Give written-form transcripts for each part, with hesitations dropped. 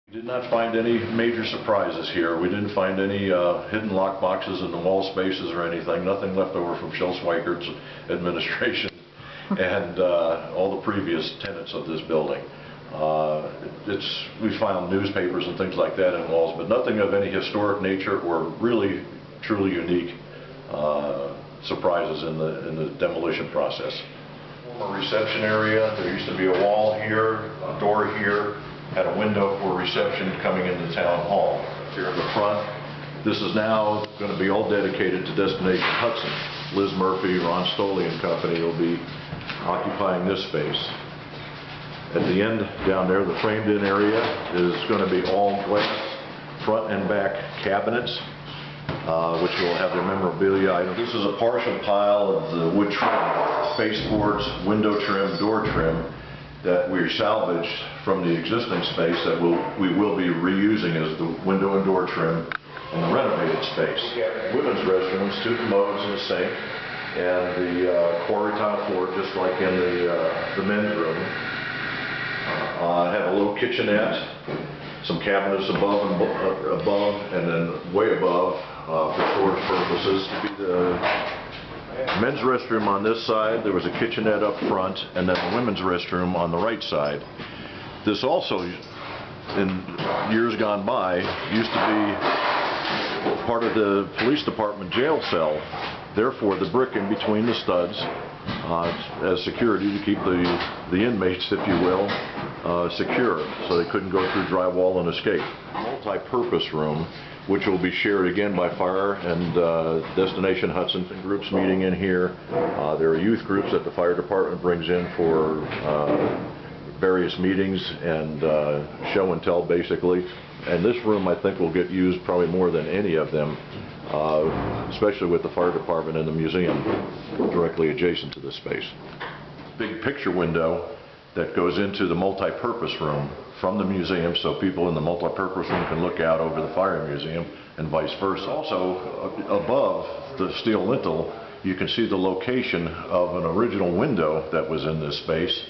We did not find any major surprises here. We didn't find any hidden lock boxes in the wall spaces or anything. Nothing left over from Shel Schweikert's administration and all the previous tenants of this building. We found newspapers and things like that in walls, but nothing of any historic nature or really truly unique surprises in the demolition process. A reception area. There used to be a wall here, a door here, had a window for reception coming into Town Hall. Here in the front, this is now going to be all dedicated to Destination Hudson. Liz Murphy, Ron Stoley and company will be occupying this space. At the end down there, the framed-in area is going to be all glass front and back cabinets, which will have their memorabilia items. This is a partial pile of the wood trim, baseboards, window trim, door trim that we salvaged from the existing space that we will be reusing as the window and door trim in the renovated space. Women's restrooms, 2 commodes and a sink, and the quarry tile floor just like in the men's room. Have a little kitchenette, some cabinets above and then way above for storage purposes. To be the men's restroom on this side, there was a kitchenette up front, and then the women's restroom on the right side. This also, in years gone by, used to be part of the police department jail cell. Therefore, the brick in between the studs as security to keep the inmates, if you will, secure, so they couldn't go through drywall and escape. Multi-purpose room, which will be shared again by fire and Destination Hudson groups meeting in here. There are youth groups that the fire department brings in for various meetings and show and tell, basically. And this room, I think, will get used probably more than any of them, especially with the fire department and the museum directly adjacent to this space. Big picture window that goes into the multi-purpose room from the museum, so people in the multi-purpose room can look out over the fire museum and vice versa. Also, above the steel lintel, you can see the location of an original window that was in this space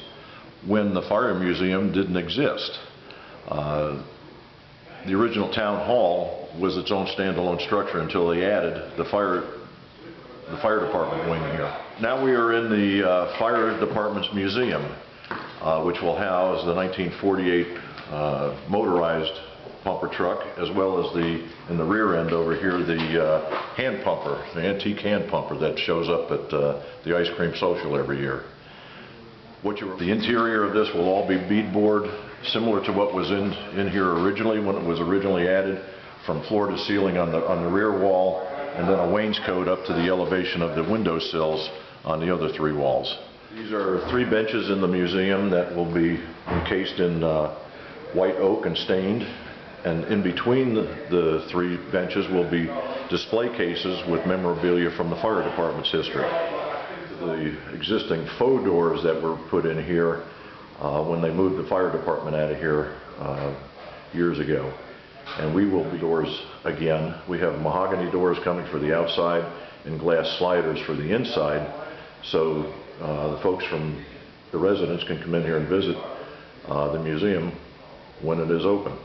when the fire museum didn't exist. The original town hall was its own standalone structure until they added the fire department wing here. Now we are in the fire department's museum, which will house the 1948 motorized pumper truck, as well as in the rear end over here, the hand pumper, the antique hand pumper that shows up at the ice cream social every year. The interior of this will all be beadboard, similar to what was in here originally when it was originally added, from floor to ceiling on the rear wall, and then a wainscot up to the elevation of the window sills on the other 3 walls. These are 3 benches in the museum that will be encased in white oak and stained, and in between the 3 benches will be display cases with memorabilia from the fire department's history. The existing faux doors that were put in here when they moved the fire department out of here years ago. And we will be doors again. We have mahogany doors coming for the outside and glass sliders for the inside, so the folks from the residents can come in here and visit the museum when it is open.